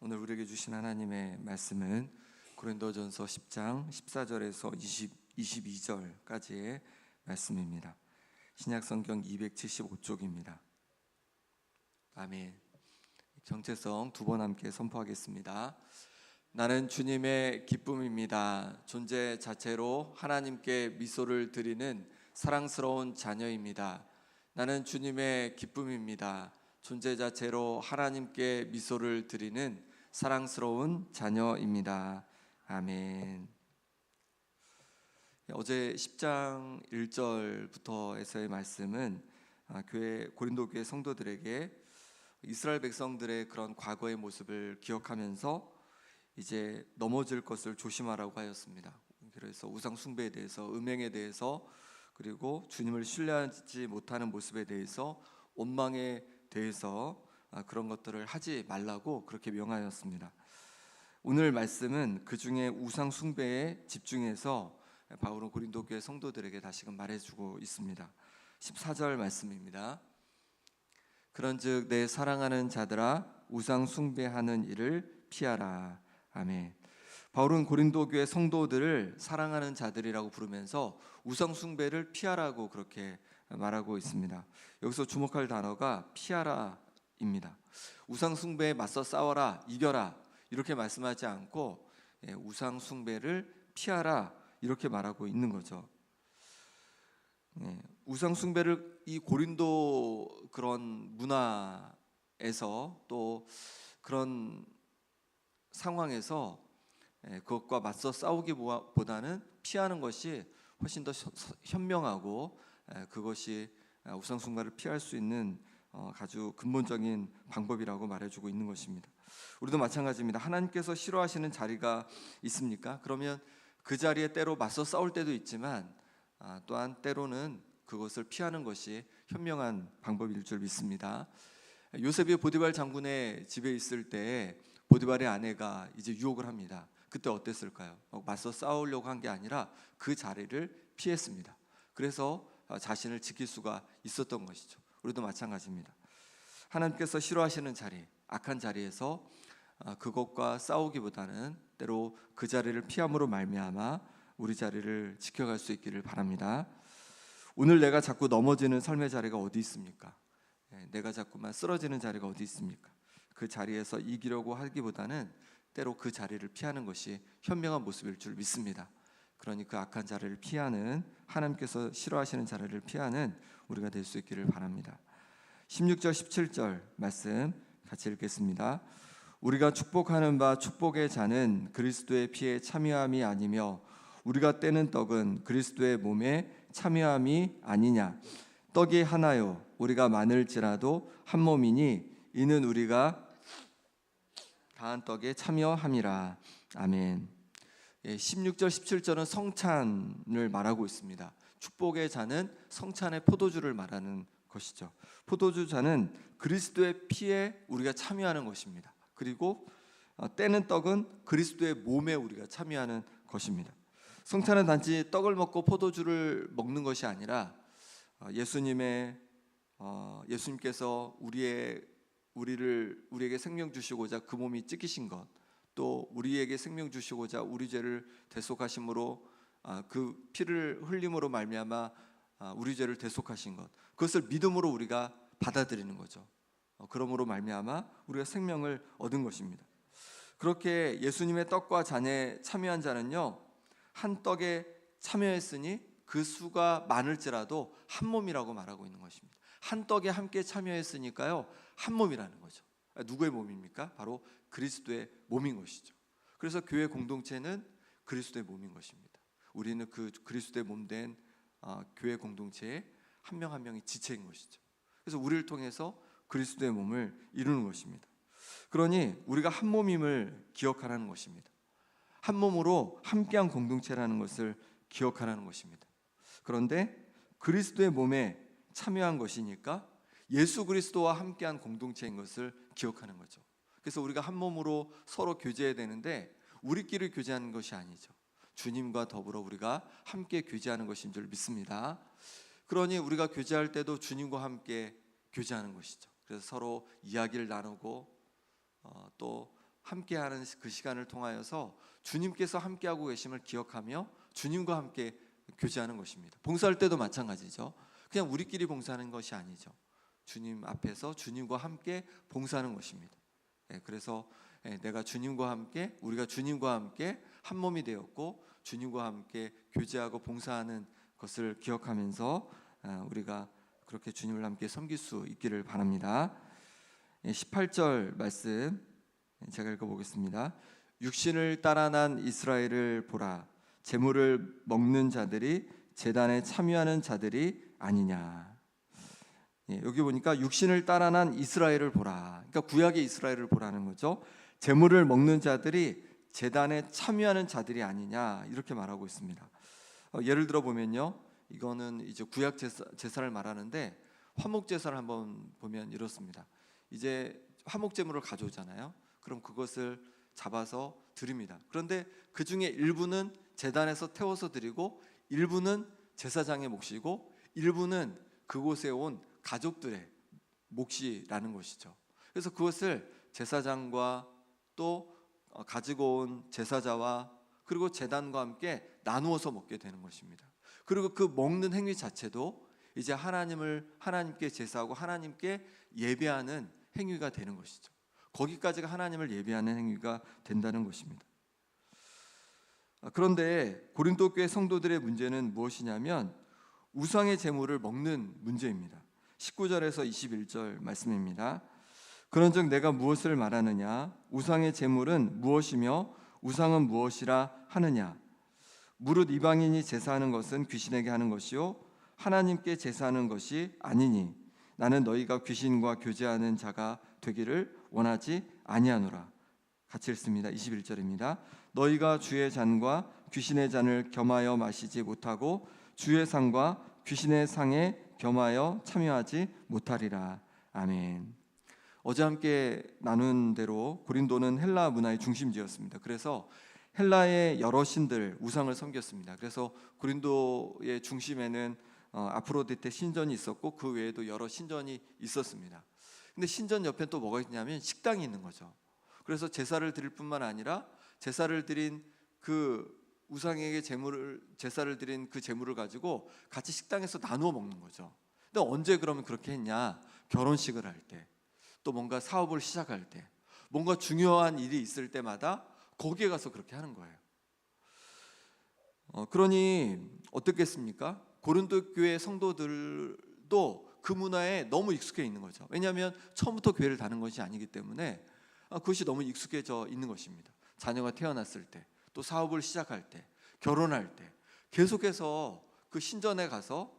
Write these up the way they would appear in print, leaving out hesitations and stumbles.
오늘 우리에게 주신 하나님의 말씀은 고린도전서 10장 14절에서 22절까지의 말씀입니다. 신약성경 275쪽입니다. 아멘. 정체성 두 번 함께 선포하겠습니다. 나는 주님의 기쁨입니다. 존재 자체로 하나님께 미소를 드리는 사랑스러운 자녀입니다. 나는 주님의 기쁨입니다. 존재 자체로 하나님께 미소를 드리는 사랑스러운 자녀입니다. 아멘. 어제 10장 1절부터에서의 말씀은 고린도 교회 성도들에게 이스라엘 백성들의 그런 과거의 모습을 기억하면서 이제 넘어질 것을 조심하라고 하였습니다. 그래서 우상 숭배에 대해서, 음행에 대해서, 그리고 주님을 신뢰하지 못하는 모습에 대해서, 원망에 대해서 그런 것들을 하지 말라고 그렇게 명하였습니다. 오늘 말씀은 그 중에 우상 숭배에 집중해서 바울은 고린도 교회 성도들에게 다시금 말해주고 있습니다. 14절 말씀입니다. 그런즉 내 사랑하는 자들아 우상 숭배하는 일을 피하라. 아멘. 바울은 고린도 교회 성도들을 사랑하는 자들이라고 부르면서 우상 숭배를 피하라고 그렇게 말하고 있습니다. 여기서 주목할 단어가 피하라입니다. 우상 숭배에 맞서 싸워라, 이겨라 이렇게 말씀하지 않고 우상 숭배를 피하라 이렇게 말하고 있는 거죠. 우상 숭배를 이 고린도 그런 문화에서 또 그런 상황에서 그것과 맞서 싸우기보다는 피하는 것이 훨씬 더 현명하고 그것이 우상 숭배를 피할 수 있는 아주 근본적인 방법이라고 말해주고 있는 것입니다. 우리도 마찬가지입니다. 하나님께서 싫어하시는 자리가 있습니까? 그러면 그 자리에 때로 맞서 싸울 때도 있지만 또한 때로는 그것을 피하는 것이 현명한 방법일 줄 믿습니다. 요셉이 보디발 장군의 집에 있을 때 보디발의 아내가 이제 유혹을 합니다. 그때 어땠을까요? 맞서 싸우려고 한 게 아니라 그 자리를 피했습니다. 그래서 자신을 지킬 수가 있었던 것이죠. 우리도 마찬가지입니다. 하나님께서 싫어하시는 자리, 악한 자리에서 그것과 싸우기보다는 때로 그 자리를 피함으로 말미암아 우리 자리를 지켜갈 수 있기를 바랍니다. 오늘 내가 자꾸 넘어지는 삶의 자리가 어디 있습니까? 내가 자꾸만 쓰러지는 자리가 어디 있습니까? 그 자리에서 이기려고 하기보다는 때로 그 자리를 피하는 것이 현명한 모습일 줄 믿습니다. 그러니 그 악한 자리를 피하는, 하나님께서 싫어하시는 자리를 피하는 우리가 될 수 있기를 바랍니다. 16절 17절 말씀 같이 읽겠습니다. 우리가 축복하는 바 축복의 잔은 그리스도의 피에 참여함이 아니며 우리가 떼는 떡은 그리스도의 몸에 참여함이 아니냐. 떡이 하나요 우리가 많을지라도 한 몸이니 이는 우리가 다한 떡에 참여함이라. 아멘. 16절 17절은 성찬을 말하고 있습니다. 축복의 잔은 성찬의 포도주를 말하는 것이죠. 포도주 잔은 그리스도의 피에 우리가 참여하는 것입니다. 그리고 떼는 떡은 그리스도의 몸에 우리가 참여하는 것입니다. 성찬은 단지 떡을 먹고 포도주를 먹는 것이 아니라 예수님께서 우리에게 생명 주시고자 그 몸이 찢기신 것, 또 우리에게 생명 주시고자 우리 죄를 대속하심으로 그 피를 흘림으로 말미암아 우리 죄를 대속하신 것, 그것을 믿음으로 우리가 받아들이는 거죠. 그러므로 말미암아 우리가 생명을 얻은 것입니다. 그렇게 예수님의 떡과 잔에 참여한 자는요, 한 떡에 참여했으니 그 수가 많을지라도 한 몸이라고 말하고 있는 것입니다. 한 떡에 함께 참여했으니까요, 한 몸이라는 거죠. 누구의 몸입니까? 바로 그리스도의 몸인 것이죠. 그래서 교회 공동체는 그리스도의 몸인 것입니다. 우리는 그 그리스도의 몸된 교회 공동체의 한 명 한 명이 지체인 것이죠. 그래서 우리를 통해서 그리스도의 몸을 이루는 것입니다. 그러니 우리가 한 몸임을 기억하라는 것입니다. 한 몸으로 함께한 공동체라는 것을 기억하라는 것입니다. 그런데 그리스도의 몸에 참여한 것이니까 예수 그리스도와 함께한 공동체인 것을 기억하는 거죠. 그래서 우리가 한 몸으로 서로 교제해야 되는데 우리끼리 교제하는 것이 아니죠. 주님과 더불어 우리가 함께 교제하는 것인 줄 믿습니다. 그러니 우리가 교제할 때도 주님과 함께 교제하는 것이죠. 그래서 서로 이야기를 나누고 또 함께하는 그 시간을 통하여서 주님께서 함께하고 계심을 기억하며 주님과 함께 교제하는 것입니다. 봉사할 때도 마찬가지죠. 그냥 우리끼리 봉사하는 것이 아니죠. 주님 앞에서 주님과 함께 봉사하는 것입니다. 그래서 내가 주님과 함께, 우리가 주님과 함께 한 몸이 되었고 주님과 함께 교제하고 봉사하는 것을 기억하면서 우리가 그렇게 주님을 함께 섬길 수 있기를 바랍니다. 18절 말씀 제가 읽어보겠습니다. 육신을 따라 난 이스라엘을 보라. 제물을 먹는 자들이 제단에 참여하는 자들이 아니냐. 여기 보니까 육신을 따라 난 이스라엘을 보라. 그러니까 구약의 이스라엘을 보라는 거죠. 제물을 먹는 자들이 제단에 참여하는 자들이 아니냐 이렇게 말하고 있습니다. 예를 들어 보면요, 이거는 이제 구약 제사를 말하는데 화목 제사를 한번 보면 이렇습니다. 이제 화목 제물을 가져오잖아요. 그럼 그것을 잡아서 드립니다. 그런데 그 중에 일부는 제단에서 태워서 드리고, 일부는 제사장의 몫이고, 일부는 그곳에 온 가족들의 몫이라는 것이죠. 그래서 그것을 제사장과 또 가지고 온 제사자와 그리고 제단과 함께 나누어서 먹게 되는 것입니다. 그리고 그 먹는 행위 자체도 이제 하나님께 제사하고 하나님께 예배하는 행위가 되는 것이죠. 거기까지가 하나님을 예배하는 행위가 된다는 것입니다. 그런데 고린도 교회 성도들의 문제는 무엇이냐면 우상의 제물을 먹는 문제입니다. 19절에서 21절 말씀입니다. 그런즉 내가 무엇을 말하느냐? 우상의 제물은 무엇이며 우상은 무엇이라 하느냐? 무릇 이방인이 제사하는 것은 귀신에게 하는 것이요 하나님께 제사하는 것이 아니니 나는 너희가 귀신과 교제하는 자가 되기를 원하지 아니하노라. 같이 읽습니다. 21절입니다. 너희가 주의 잔과 귀신의 잔을 겸하여 마시지 못하고 주의 상과 귀신의 상에 겸하여 참여하지 못하리라. 아멘. 어제 함께 나눈 대로 고린도는 헬라 문화의 중심지였습니다. 그래서 헬라의 여러 신들, 우상을 섬겼습니다. 그래서 고린도의 중심에는 아프로디테 신전이 있었고 그 외에도 여러 신전이 있었습니다. 근데 신전 옆에 또 뭐가 있냐면 식당이 있는 거죠. 그래서 제사를 드릴 뿐만 아니라 제사를 드린 그 우상에게 제사를 드린 그 제물을 가지고 같이 식당에서 나누어 먹는 거죠. 근데 언제 그러면 그렇게 했냐? 결혼식을 할 때, 또 뭔가 사업을 시작할 때, 뭔가 중요한 일이 있을 때마다 거기에 가서 그렇게 하는 거예요. 그러니 어떻겠습니까? 고린도 교회 성도들도 그 문화에 너무 익숙해 있는 거죠. 왜냐하면 처음부터 교회를 다닌 것이 아니기 때문에 그것이 너무 익숙해져 있는 것입니다. 자녀가 태어났을 때, 또 사업을 시작할 때, 결혼할 때 계속해서 그 신전에 가서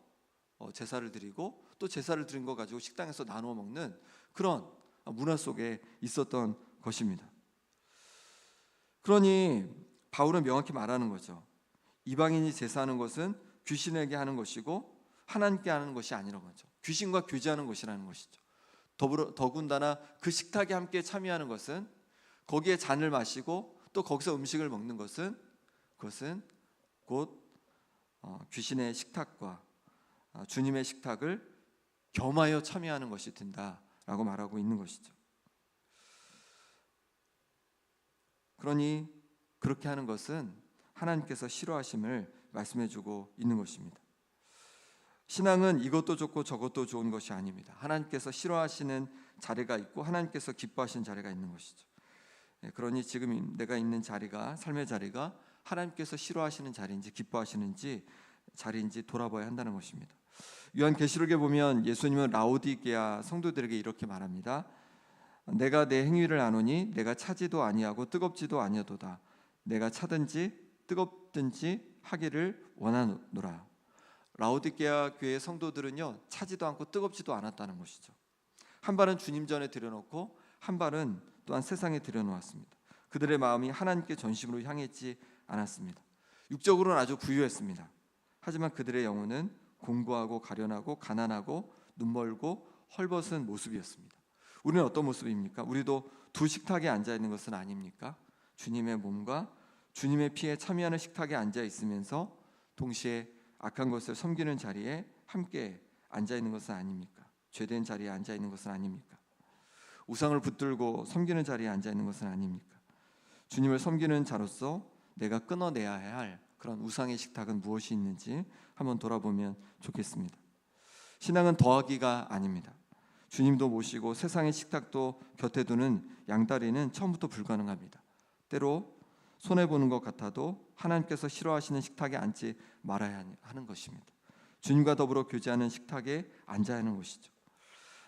제사를 드리고 또 제사를 드린 거 가지고 식당에서 나누어 먹는 그런 문화 속에 있었던 것입니다. 그러니 바울은 명확히 말하는 거죠. 이방인이 제사하는 것은 귀신에게 하는 것이고 하나님께 하는 것이 아니라는 거죠. 귀신과 교제하는 것이라는 것이죠. 더군다나 그 식탁에 함께 참여하는 것은, 거기에 잔을 마시고 또 거기서 음식을 먹는 것은, 그것은 곧 귀신의 식탁과 주님의 식탁을 겸하여 참여하는 것이 된다라고 말하고 있는 것이죠. 그러니 그렇게 하는 것은 하나님께서 싫어하심을 말씀해주고 있는 것입니다. 신앙은 이것도 좋고 저것도 좋은 것이 아닙니다. 하나님께서 싫어하시는 자리가 있고 하나님께서 기뻐하시는 자리가 있는 것이죠. 그러니 지금 내가 있는 자리가, 삶의 자리가 하나님께서 싫어하시는 자리인지 기뻐하시는 자리인지 돌아봐야 한다는 것입니다. 요한계시록에 보면 예수님은 라오디게아 성도들에게 이렇게 말합니다. 내가 내 행위를 아노니 내가 차지도 아니하고 뜨겁지도 아니하도다. 내가 차든지 뜨겁든지 하기를 원하노라. 라오디게아 교회 성도들은요, 차지도 않고 뜨겁지도 않았다는 것이죠. 한 발은 주님 전에 들여놓고 한 발은 또한 세상에 들여놓았습니다. 그들의 마음이 하나님께 전심으로 향했지 않았습니다. 육적으로는 아주 부유했습니다. 하지만 그들의 영혼은 공고하고 가련하고 가난하고 눈멀고 헐벗은 모습이었습니다. 우리는 어떤 모습입니까? 우리도 두 식탁에 앉아 있는 것은 아닙니까? 주님의 몸과 주님의 피에 참여하는 식탁에 앉아 있으면서 동시에 악한 것을 섬기는 자리에 함께 앉아 있는 것은 아닙니까? 죄된 자리에 앉아 있는 것은 아닙니까? 우상을 붙들고 섬기는 자리에 앉아 있는 것은 아닙니까? 주님을 섬기는 자로서 내가 끊어내야 할 그런 우상의 식탁은 무엇이 있는지 한번 돌아보면 좋겠습니다. 신앙은 더하기가 아닙니다. 주님도 모시고 세상의 식탁도 곁에 두는 양다리는 처음부터 불가능합니다. 때로 손해보는 것 같아도 하나님께서 싫어하시는 식탁에 앉지 말아야 하는 것입니다. 주님과 더불어 교제하는 식탁에 앉아야 하는 것이죠.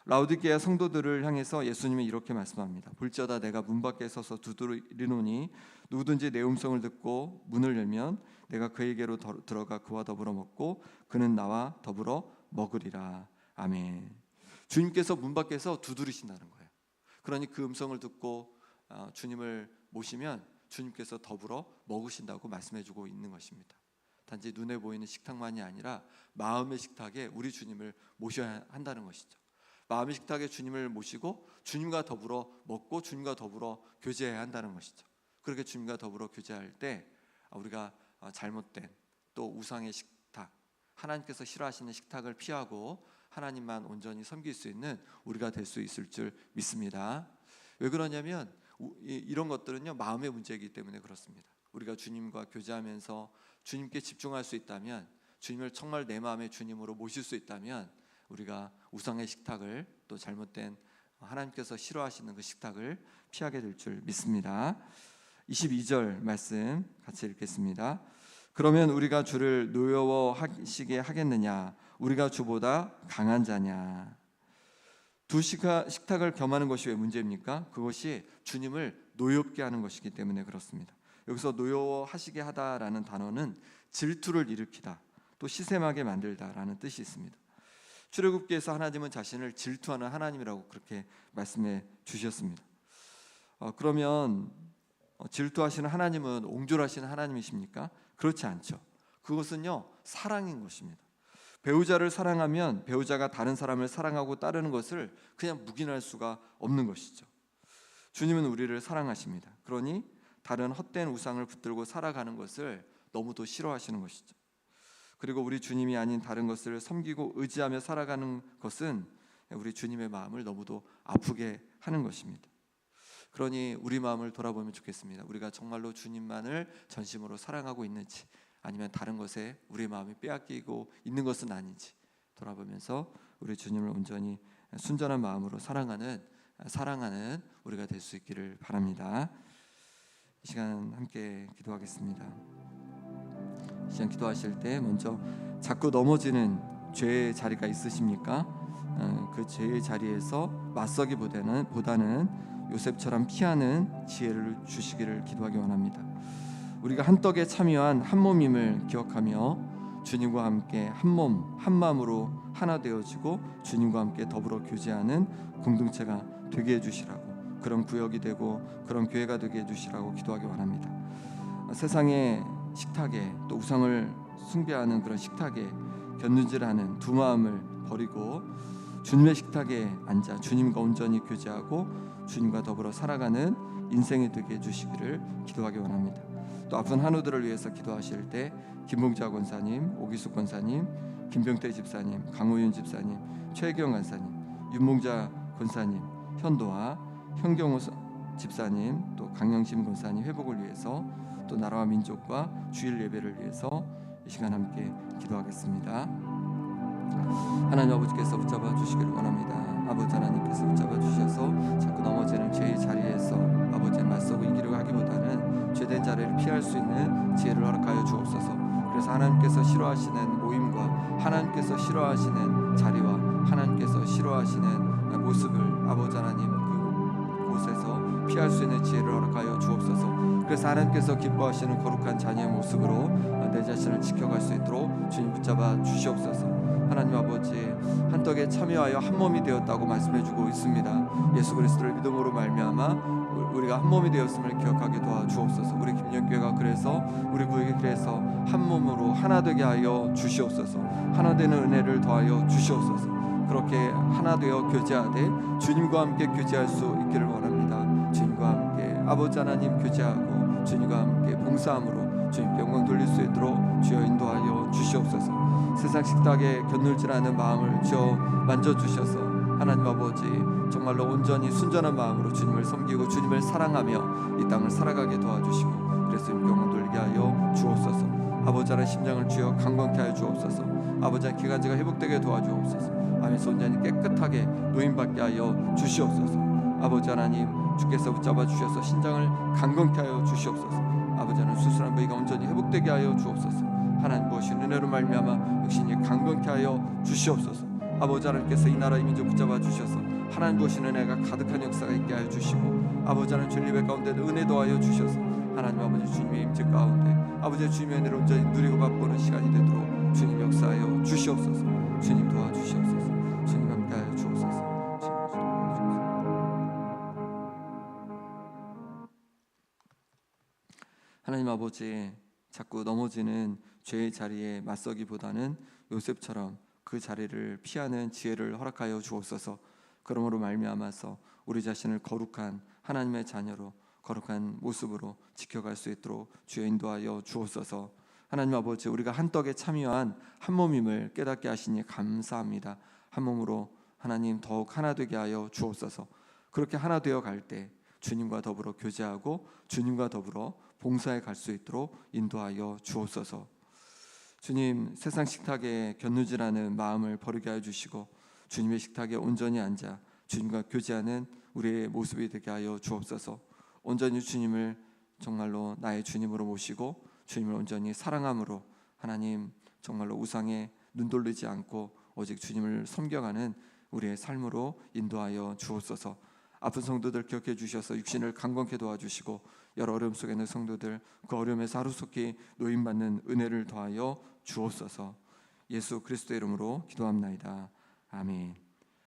라오디게아 성도들을 향해서 예수님이 이렇게 말씀합니다. 볼지어다 내가 문 밖에 서서 두드리노니 누구든지 내 음성을 듣고 문을 열면 내가 그에게로 들어가 그와 더불어 먹고 그는 나와 더불어 먹으리라. 아멘. 주님께서 문 밖에서 두드리신다는 거예요. 그러니 그 음성을 듣고 주님을 모시면 주님께서 더불어 먹으신다고 말씀해주고 있는 것입니다. 단지 눈에 보이는 식탁만이 아니라 마음의 식탁에 우리 주님을 모셔야 한다는 것이죠. 마음의 식탁에 주님을 모시고 주님과 더불어 먹고 주님과 더불어 교제해야 한다는 것이죠. 그렇게 주님과 더불어 교제할 때 우리가 잘못된 또 우상의 식탁, 하나님께서 싫어하시는 식탁을 피하고 하나님만 온전히 섬길 수 있는 우리가 될 수 있을 줄 믿습니다. 왜 그러냐면 이런 것들은요 마음의 문제이기 때문에 그렇습니다. 우리가 주님과 교제하면서 주님께 집중할 수 있다면, 주님을 정말 내 마음의 주님으로 모실 수 있다면 우리가 우상의 식탁을, 또 잘못된 하나님께서 싫어하시는 그 식탁을 피하게 될 줄 믿습니다. 22절 말씀 같이 읽겠습니다. 그러면 우리가 주를 노여워하시게 하겠느냐? 우리가 주보다 강한 자냐? 두 식탁을 겸하는 것이 왜 문제입니까? 그것이 주님을 노엽게 하는 것이기 때문에 그렇습니다. 여기서 노여워하시게 하다라는 단어는 질투를 일으키다, 또 시샘하게 만들다라는 뜻이 있습니다. 출애굽기에서 하나님은 자신을 질투하는 하나님이라고 그렇게 말씀해 주셨습니다. 그러면 질투하시는 하나님은 옹졸하시는 하나님이십니까? 그렇지 않죠. 그것은요 사랑인 것입니다. 배우자를 사랑하면 배우자가 다른 사람을 사랑하고 따르는 것을 그냥 묵인할 수가 없는 것이죠. 주님은 우리를 사랑하십니다. 그러니 다른 헛된 우상을 붙들고 살아가는 것을 너무도 싫어하시는 것이죠. 그리고 우리 주님이 아닌 다른 것을 섬기고 의지하며 살아가는 것은 우리 주님의 마음을 너무도 아프게 하는 것입니다. 그러니 우리 마음을 돌아보면 좋겠습니다. 우리가 정말로 주님만을 전심으로 사랑하고 있는지, 아니면 다른 것에 우리 마음이 빼앗기고 있는 것은 아닌지 돌아보면서 우리 주님을 온전히 순전한 마음으로 사랑하는 우리가 될 수 있기를 바랍니다. 이 시간 함께 기도하겠습니다. 이 시간 기도하실 때 먼저 자꾸 넘어지는 죄의 자리가 있으십니까? 그 죄의 자리에서 맞서기보다는 요셉처럼 피하는 지혜를 주시기를 기도하기 원합니다. 우리가 한 떡에 참여한 한 몸임을 기억하며 주님과 함께 한 몸 한 마음으로 하나 되어지고 주님과 함께 더불어 교제하는 공동체가 되게 해주시라고, 그런 구역이 되고 그런 교회가 되게 해주시라고 기도하기 원합니다. 세상의 식탁에, 또 우상을 숭배하는 그런 식탁에 견눈질하는 두 마음을 버리고 주님의 식탁에 앉아 주님과 온전히 교제하고 주님과 더불어 살아가는 인생이 되게 해주시기를 기도하기 원합니다. 또 아픈 한우들을 위해서 기도하실 때 김봉자 권사님, 오기숙 권사님, 김병태 집사님, 강우윤 집사님, 최경 권사님, 윤봉자 권사님, 현도와 현경호 집사님, 또 강영심 권사님 회복을 위해서, 또 나라와 민족과 주일 예배를 위해서 이 시간 함께 기도하겠습니다. 하나님 아버지께서 붙잡아 주시기를 원합니다. 아버지 하나님께서 붙잡아 주셔서 자꾸 넘어지는 죄의 자리에서 아버지에 맞서고 이기려고 하기보다는 죄된 자리를 피할 수 있는 지혜를 허락하여 주옵소서. 그래서 하나님께서 싫어하시는 모임과 하나님께서 싫어하시는 자리와 하나님께서 싫어하시는 모습을 아버지 하나님 그곳에서 피할 수 있는 지혜를 허락하여 주옵소서. 그래서 하나님께서 기뻐하시는 거룩한 자녀의 모습으로 내 자신을 지켜갈 수 있도록 주님 붙잡아 주시옵소서. 하나님 아버지, 한 떡에 참여하여 한 몸이 되었다고 말씀해주고 있습니다. 예수 그리스도를 믿음으로 말미암아 우리가 한 몸이 되었음을 기억하게 도와주옵소서. 우리 김영교회가 그래서 우리 구역이 그래서 한 몸으로 하나 되게 하여 주시옵소서. 하나 되는 은혜를 더하여 주시옵소서. 그렇게 하나 되어 교제하되 주님과 함께 교제할 수 있기를 원합니다. 주님과 함께 아버지 하나님 교제하고 주님과 함께 봉사함으로 주님께 영광 돌릴 수 있도록 주여 인도하여 주시옵소서. 세상 식탁에 견눌질하는 마음을 주여 만져주셔서 하나님 아버지, 정말로 온전히 순전한 마음으로 주님을 섬기고 주님을 사랑하며 이 땅을 살아가게 도와주시고 그래서 영광 돌리게 하여 주옵소서. 아버지 하나님 심장을 주여 강건케 하여 주옵소서. 아버지 하나님 기관지가 회복되게 도와주옵소서. 아멘. 온전히 깨끗하게 노임받게 하여 주시옵소서. 아버지 하나님 주께서 붙잡아 주셔서 신장을 강건케 하여 주시옵소서. 아버지 하나님 수술한 부위가 온전히 회복되게 하여 주옵소서. 하나님 무엇이 은혜로 말미암아 역신이 강건케 하여 주시옵소서. 아버지 하나님께서 이 나라 이 민족 붙잡아 주셔서 하나님 무엇이 은혜가 가득한 역사가 있게 하여 주시고 아버지 하나님 주님 예배 가운데 은혜 더하여 주셔서 하나님 아버지 주님의 임재 가운데 아버지 주님의 은혜를 온전히 누리고 맛보는 시간이 되도록 주님 역사하여 주시옵소서. 주님 도와주시옵소서. 주님 함께하여 주옵소서. 하나님 아버지, 자꾸 넘어지는 죄의 자리에 맞서기보다는 요셉처럼 그 자리를 피하는 지혜를 허락하여 주옵소서. 그러므로 말미암아서 우리 자신을 거룩한 하나님의 자녀로 거룩한 모습으로 지켜갈 수 있도록 주여 인도하여 주옵소서. 하나님 아버지, 우리가 한 떡에 참여한 한 몸임을 깨닫게 하시니 감사합니다. 한 몸으로 하나님 더욱 하나 되게 하여 주옵소서. 그렇게 하나 되어 갈 때 주님과 더불어 교제하고 주님과 더불어 봉사에 갈 수 있도록 인도하여 주옵소서. 주님, 세상 식탁에 견누지라는 마음을 버리게 하여 주시고 주님의 식탁에 온전히 앉아 주님과 교제하는 우리의 모습이 되게 하여 주옵소서. 온전히 주님을 정말로 나의 주님으로 모시고 주님을 온전히 사랑함으로 하나님 정말로 우상에 눈 돌리지 않고 오직 주님을 섬겨가는 우리의 삶으로 인도하여 주옵소서. 아픈 성도들 기억해 주셔서 육신을 강건케 도와주시고 여러 어려움 속에 있는 성도들 그 어려움에서 하루속히 노임받는 은혜를 더하여 주옵소서. 예수 그리스도의 이름으로 기도합나이다. 아멘.